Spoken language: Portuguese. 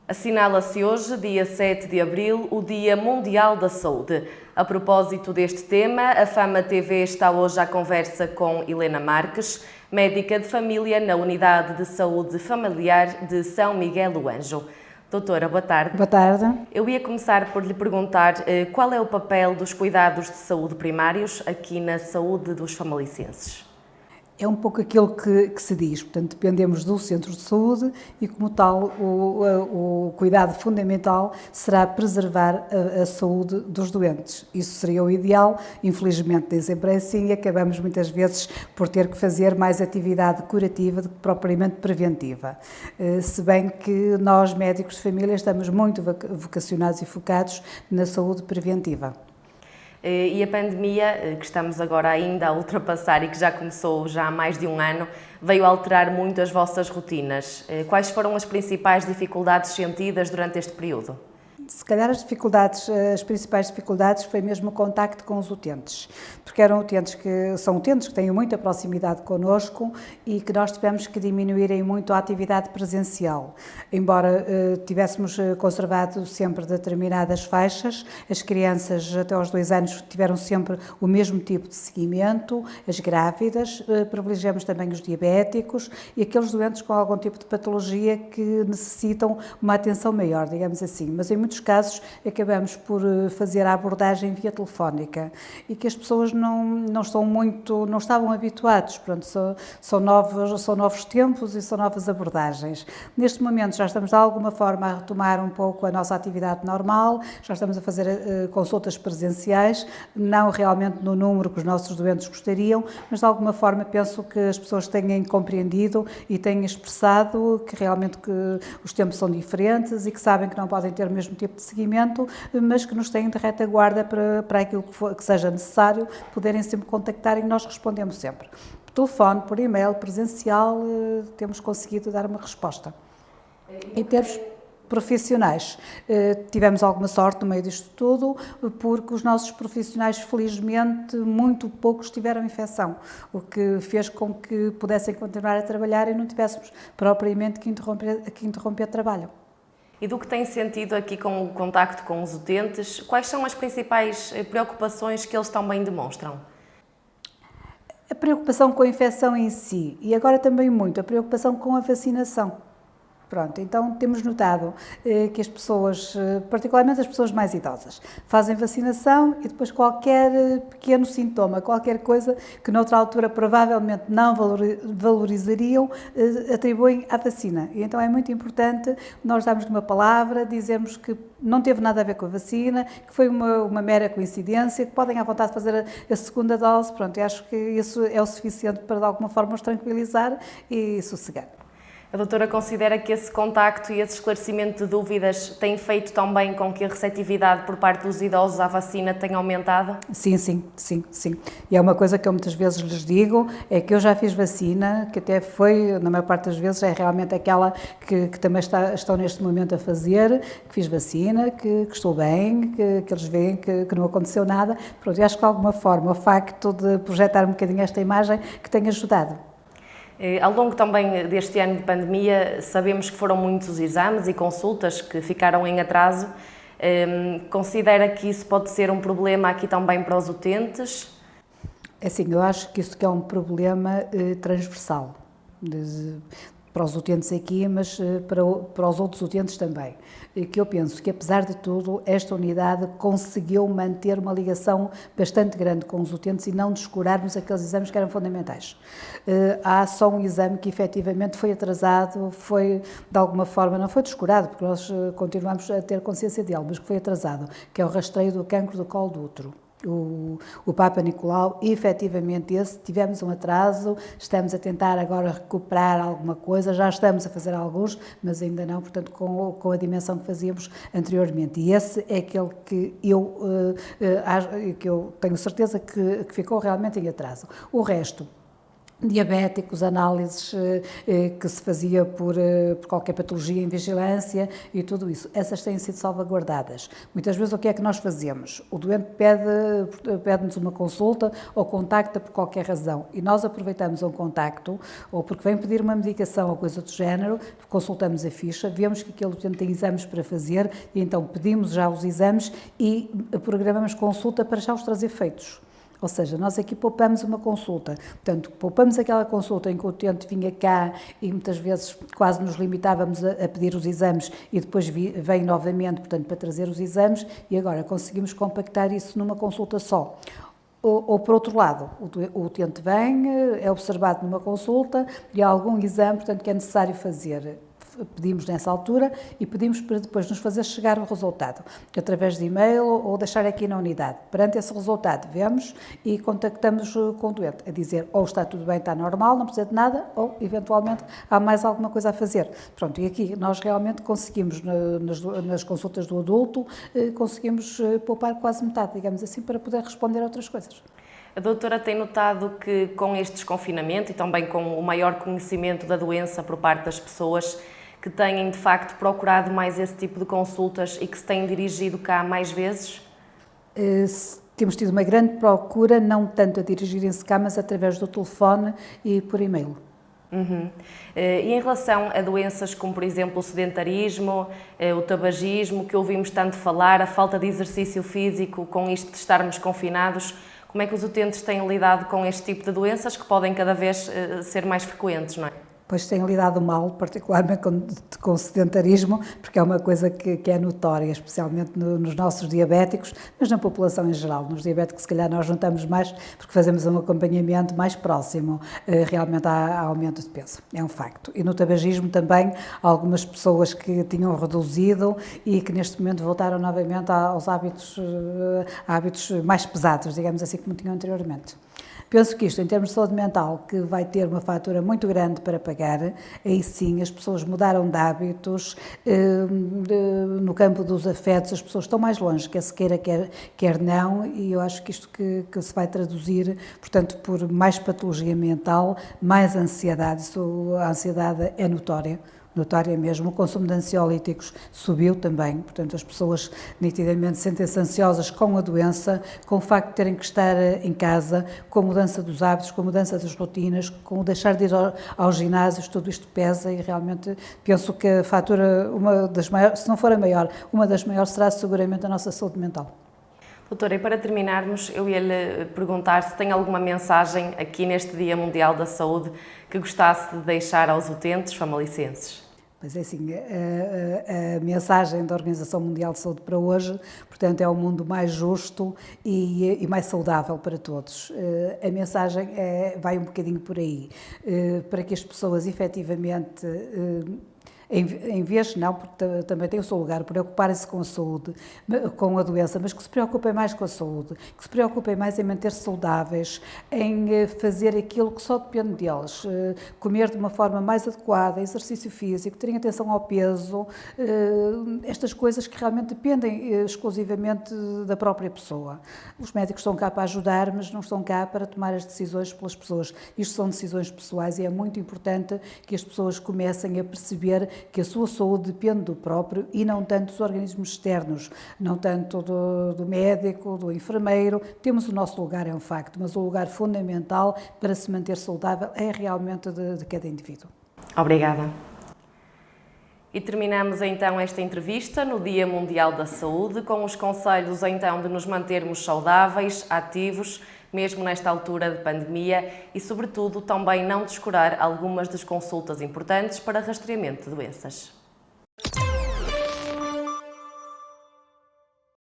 Assinala-se hoje, dia 7 de abril, o Dia Mundial da Saúde. A propósito deste tema, a Fama TV está hoje à conversa com Helena Marques, médica de família na Unidade de Saúde Familiar de São Miguel do Anjo. Doutora, boa tarde. Boa tarde. Eu ia começar por lhe perguntar qual é o papel dos cuidados de saúde primários aqui na saúde dos famalicenses. É um pouco aquilo que se diz, portanto, dependemos do centro de saúde e, como tal, o cuidado fundamental será preservar a saúde dos doentes. Isso seria o ideal, infelizmente nem sempre é assim e acabamos muitas vezes por ter que fazer mais atividade curativa do que propriamente preventiva. Se bem que nós, médicos de família, estamos muito vocacionados e focados na saúde preventiva. E a pandemia, que estamos agora ainda a ultrapassar e que já começou já há mais de um ano, veio alterar muito as vossas rotinas. Quais foram as principais dificuldades sentidas durante este período? Se calhar as principais dificuldades foi mesmo o contacto com os utentes, porque são utentes que têm muita proximidade connosco e que nós tivemos que diminuir muito a atividade presencial. Embora tivéssemos conservado sempre determinadas faixas, as crianças até aos 2 anos tiveram sempre o mesmo tipo de seguimento, as grávidas, privilegiamos também os diabéticos e aqueles doentes com algum tipo de patologia que necessitam uma atenção maior, digamos assim, mas em muitos casos acabamos por fazer a abordagem via telefónica e que as pessoas não estavam habituados, pronto, são novos tempos e são novas abordagens. Neste momento já estamos de alguma forma a retomar um pouco a nossa atividade normal, já estamos a fazer consultas presenciais, não realmente no número que os nossos doentes gostariam, mas de alguma forma penso que as pessoas tenham compreendido e tenham expressado que realmente que os tempos são diferentes e que sabem que não podem ter o mesmo tipo de seguimento, mas que nos têm de retaguarda para aquilo que seja necessário, poderem sempre contactar e nós respondemos sempre. Por telefone, por e-mail, presencial, temos conseguido dar uma resposta. Em termos profissionais, tivemos alguma sorte no meio disto tudo, porque os nossos profissionais, felizmente, muito poucos tiveram infecção, o que fez com que pudessem continuar a trabalhar e não tivéssemos propriamente que interromper trabalho. E do que tem sentido aqui com o contacto com os utentes, quais são as principais preocupações que eles também demonstram? A preocupação com a infecção em si e agora também muito a preocupação com a vacinação. Pronto, então temos notado que as pessoas, particularmente as pessoas mais idosas, fazem vacinação e depois qualquer pequeno sintoma, qualquer coisa que noutra altura provavelmente não valorizariam, atribuem à vacina. E então é muito importante nós darmos uma palavra, dizermos que não teve nada a ver com a vacina, que foi uma mera coincidência, que podem à vontade fazer a segunda dose. Pronto, eu acho que isso é o suficiente para de alguma forma os tranquilizar e sossegar. A doutora considera que esse contacto e esse esclarecimento de dúvidas tem feito também com que a receptividade por parte dos idosos à vacina tenha aumentado? Sim. E é uma coisa que eu muitas vezes lhes digo, é que eu já fiz vacina, que até foi, na maior parte das vezes, é realmente aquela que também estão neste momento a fazer, que fiz vacina, que estou bem, que eles veem que não aconteceu nada. Pronto, eu acho que de alguma forma o facto de projetar um bocadinho esta imagem que tem ajudado. Ao longo também deste ano de pandemia, sabemos que foram muitos exames e consultas que ficaram em atraso. Considera que isso pode ser um problema aqui também para os utentes? É assim, eu acho que isso que é um problema transversal, para os utentes aqui, mas para os outros utentes também. Que eu penso que, apesar de tudo, esta unidade conseguiu manter uma ligação bastante grande com os utentes e não descurarmos aqueles exames que eram fundamentais. Há só um exame que efetivamente foi atrasado, foi de alguma forma, não foi descurado, porque nós continuamos a ter consciência dele, mas que foi atrasado, que é o rastreio do cancro do colo do útero. O Papa Nicolau, e efetivamente tivemos um atraso, estamos a tentar agora recuperar alguma coisa, já estamos a fazer alguns, mas ainda não, portanto, com a dimensão que fazíamos anteriormente. E esse é aquele que eu tenho certeza que ficou realmente em atraso. O resto diabéticos, análises que se fazia por qualquer patologia em vigilância e tudo isso. Essas têm sido salvaguardadas. Muitas vezes o que é que nós fazemos? O doente pede-nos uma consulta ou contacta por qualquer razão e nós aproveitamos um contacto ou porque vem pedir uma medicação ou coisa do género, consultamos a ficha, vemos que aquele doente tem exames para fazer e então pedimos já os exames e programamos consulta para já os trazer feitos. Ou seja, nós aqui poupamos uma consulta, portanto, poupamos aquela consulta em que o utente vinha cá e muitas vezes quase nos limitávamos a pedir os exames e depois vem novamente, portanto, para trazer os exames e agora conseguimos compactar isso numa consulta só. Ou por outro lado, o utente vem, é observado numa consulta e há algum exame, portanto, que é necessário fazer. Pedimos nessa altura e pedimos para depois nos fazer chegar o resultado, através de e-mail ou deixar aqui na unidade. Perante esse resultado, vemos e contactamos com o doente, a dizer ou está tudo bem, está normal, não precisa de nada, ou eventualmente há mais alguma coisa a fazer. Pronto, e aqui nós realmente conseguimos, nas consultas do adulto, conseguimos poupar quase metade, digamos assim, para poder responder a outras coisas. A doutora tem notado que com este desconfinamento e também com o maior conhecimento da doença por parte das pessoas, que têm de facto procurado mais esse tipo de consultas e que se têm dirigido cá mais vezes? Temos tido uma grande procura, não tanto a dirigirem-se cá, mas através do telefone e por e-mail. Uhum. E em relação a doenças como, por exemplo, o sedentarismo, o tabagismo, que ouvimos tanto falar, a falta de exercício físico, com isto de estarmos confinados, como é que os utentes têm lidado com este tipo de doenças que podem cada vez ser mais frequentes, não é? Pois têm lidado mal, particularmente com o sedentarismo, porque é uma coisa que é notória, especialmente nos nossos diabéticos, mas na população em geral. Nos diabéticos, se calhar, nós juntamos mais porque fazemos um acompanhamento mais próximo. Realmente há aumento de peso, é um facto. E no tabagismo também, há algumas pessoas que tinham reduzido e que neste momento voltaram novamente aos hábitos mais pesados, digamos assim, como tinham anteriormente. Penso que isto, em termos de saúde mental, que vai ter uma fatura muito grande para pagar, aí sim as pessoas mudaram de hábitos, no campo dos afetos as pessoas estão mais longe, quer se queira, quer não, e eu acho que isto que se vai traduzir, portanto, por mais patologia mental, mais ansiedade, a ansiedade é notória mesmo, o consumo de ansiolíticos subiu também, portanto as pessoas nitidamente sentem-se ansiosas com a doença, com o facto de terem que estar em casa, com a mudança dos hábitos, com a mudança das rotinas, com o deixar de ir aos ginásios, tudo isto pesa e realmente penso que a fatura, uma das maiores, se não for a maior, uma das maiores será seguramente a nossa saúde mental. Doutora, e para terminarmos, eu ia lhe perguntar se tem alguma mensagem aqui neste Dia Mundial da Saúde que gostasse de deixar aos utentes famalicenses. Mas é assim, a mensagem da Organização Mundial de Saúde para hoje, portanto, é um mundo mais justo e mais saudável para todos. A mensagem vai um bocadinho por aí, para que as pessoas efetivamente em vez, não, porque também tem o seu lugar, preocuparem-se com a saúde, com a doença, mas que se preocupem mais com a saúde, que se preocupem mais em manter-se saudáveis, em fazer aquilo que só depende deles, comer de uma forma mais adequada, exercício físico, terem atenção ao peso, estas coisas que realmente dependem exclusivamente da própria pessoa. Os médicos estão cá para ajudar, mas não estão cá para tomar as decisões pelas pessoas. Isto são decisões pessoais e é muito importante que as pessoas comecem a perceber que a sua saúde depende do próprio e não tanto dos organismos externos, não tanto do médico, do enfermeiro. Temos o nosso lugar, é um facto, mas o lugar fundamental para se manter saudável é realmente de cada indivíduo. Obrigada. E terminamos então esta entrevista no Dia Mundial da Saúde com os conselhos então de nos mantermos saudáveis, ativos, mesmo nesta altura de pandemia e, sobretudo, também não descurar algumas das consultas importantes para rastreamento de doenças.